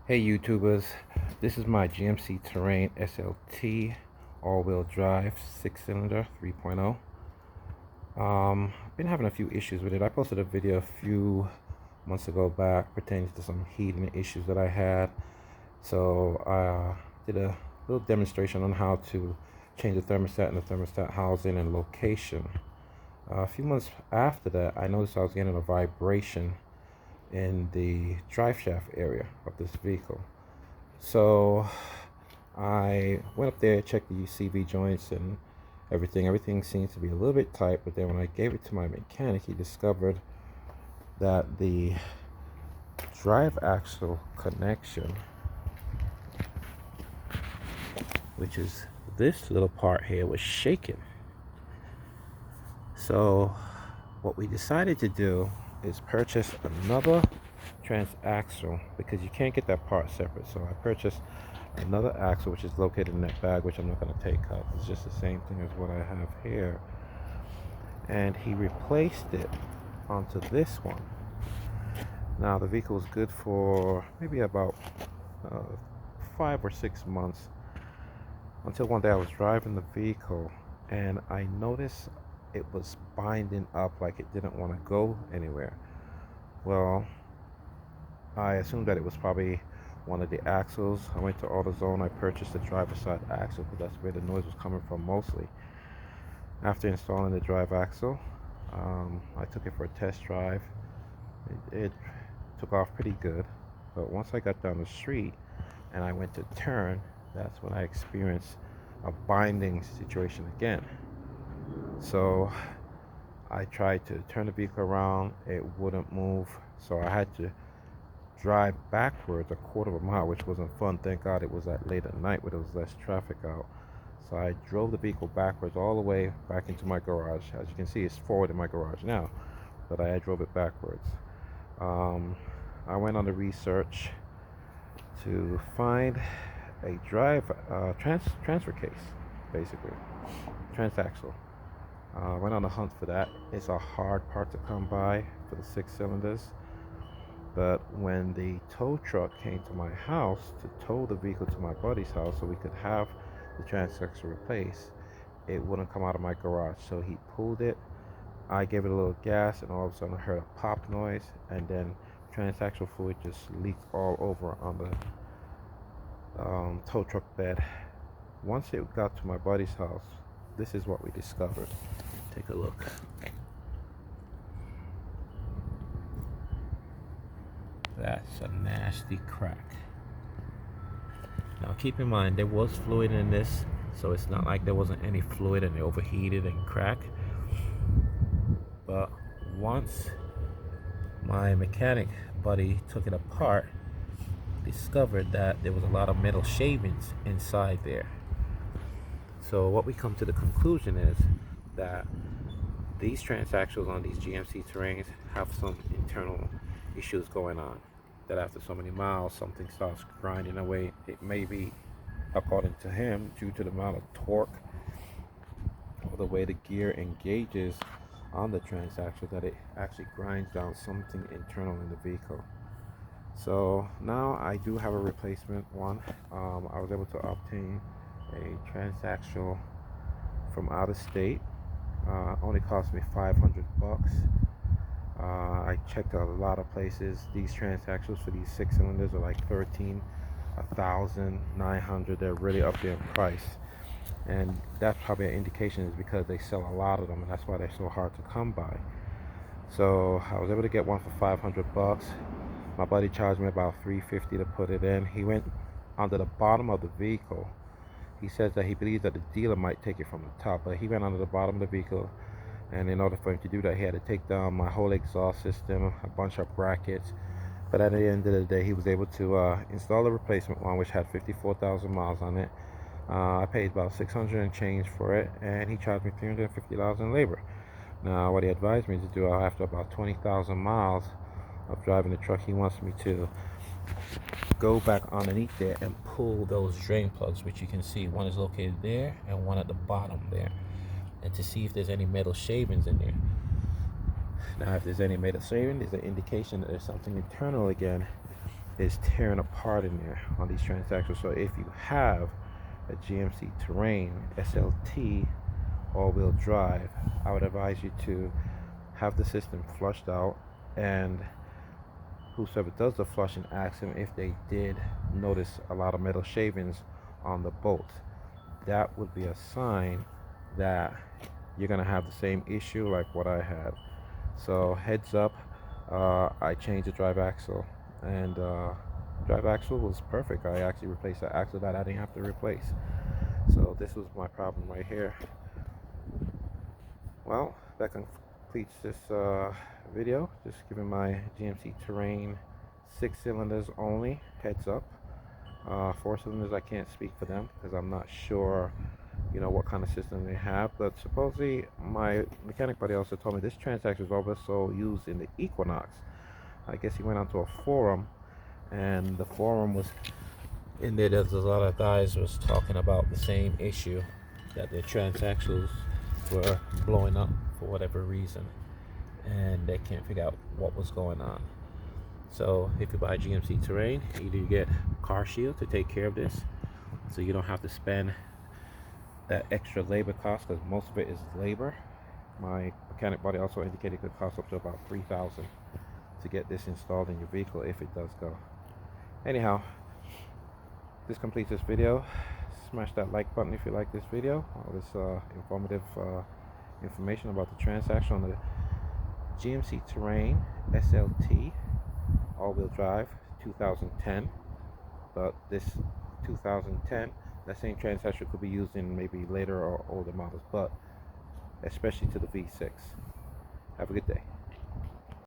Hey YouTubers, this is my GMC Terrain SLT all-wheel drive 6-cylinder 3.0. I've been having a few issues with it. I posted a video a few months ago back pertaining to some heating issues that I had. So I did a little demonstration on how to change the thermostat and the thermostat housing and location. A few months after that, I noticed I was getting a vibration in the drive shaft area of this vehicle. So I went up there, checked the UCV joints and everything. Everything seems to be a little bit tight, but then when I gave it to my mechanic, he discovered that the drive axle connection, which is this little part here, was shaking. So what we decided to do is purchase another transaxle because you can't get that part separate. So I purchased another axle which is located in that bag, which I'm not going to take out. It's just the same thing as what I have here, and he replaced it onto this one. Now the vehicle was good for maybe about 5 or 6 months, until one day I was driving the vehicle and I noticed it was binding up like it didn't want to go anywhere. Well, I assumed that it was probably one of the axles. I went to AutoZone. I purchased the driver's side axle because that's where the noise was coming from mostly. After installing the drive axle, I took it for a test drive. It took off pretty good, but once I got down the street and I went to turn, that's when I experienced a binding situation again. So I tried to turn the vehicle around, it wouldn't move, so I had to drive backwards a quarter of a mile, which wasn't fun. Thank God it was that late at night where there was less traffic out. So I drove the vehicle backwards all the way back into my garage. As you can see, it's forward in my garage now, but I drove it backwards. I went on the research to find a transfer case, basically, transaxle. Went on a hunt for that. It's a hard part to come by for the 6 cylinders. But when the tow truck came to my house to tow the vehicle to my buddy's house so we could have the transaxle replaced, it wouldn't come out of my garage. So he pulled it. I gave it a little gas, and all of a sudden I heard a pop noise, and then transaxle fluid just leaked all over on the tow truck bed. Once it got to my buddy's house, this is what we discovered. Take a look. That's a nasty crack. Now keep in mind there was fluid in this, so it's not like there wasn't any fluid and it overheated and cracked. But once my mechanic buddy took it apart, discovered that there was a lot of metal shavings inside there. So what we come to the conclusion is that these transaxles on these GMC Terrains have some internal issues going on, that after so many miles something starts grinding away. It may be, according to him, due to the amount of torque or the way the gear engages on the transaxle, that it actually grinds down something internal in the vehicle. So now I do have a replacement one. I was able to obtain a transaxle from out of state. Only cost me 500 bucks. I checked a lot of places. These transaxles for these 6 cylinders are like 13, 1,900. They're really up there in price, and that's probably an indication, is because they sell a lot of them, and that's why they're so hard to come by. So I was able to get one for 500 bucks. My buddy charged me about 350 to put it in. He went under the bottom of the vehicle. He says that he believes that the dealer might take it from the top, but he went under the bottom of the vehicle, and in order for him to do that, he had to take down my whole exhaust system, a bunch of brackets. But at the end of the day, he was able to install a replacement one, which had 54,000 miles on it. I paid about 600 and change for it, and he charged me $350 in labor. Now, what he advised me to do, after about 20,000 miles of driving the truck, he wants me to go back underneath there and pull those drain plugs, which you can see one is located there and one at the bottom there, and to see if there's any metal shavings in there. Now if there's any metal shaving, there's an indication that there's something internal again, is tearing apart in there on these transaxles. So if you have a GMC Terrain SLT all-wheel drive, I would advise you to have the system flushed out, and whosoever does the flushing, ask them if they did notice a lot of metal shavings on the bolt. That would be a sign that you're gonna have the same issue like what I had. So heads up, I changed the drive axle, and drive axle was perfect. I actually replaced the axle that I didn't have to replace. So this was my problem right here. Well, that completes this video. Just giving my GMC Terrain 6 cylinders only heads up. 4 cylinders, I can't speak for them because I'm not sure, what kind of system they have. But supposedly, my mechanic buddy also told me this transaxle is also used in the Equinox. I guess he went onto a forum, and the forum was in there. There's a lot of guys was talking about the same issue, that the transaxles were blowing up for whatever reason, and they can't figure out what was going on. So if you buy GMC Terrain, either you get Car Shield to take care of this, so you don't have to spend that extra labor cost, because most of it is labor. My mechanic buddy also indicated it could cost up to about $3,000 to get this installed in your vehicle if it does go. Anyhow, this completes this video. Smash that like button if you like this video. All this informative information about the transaction on the GMC Terrain SLT all-wheel drive 2010. But this 2010, that same transaction could be used in maybe later or older models, but especially to the V6. Have a good day.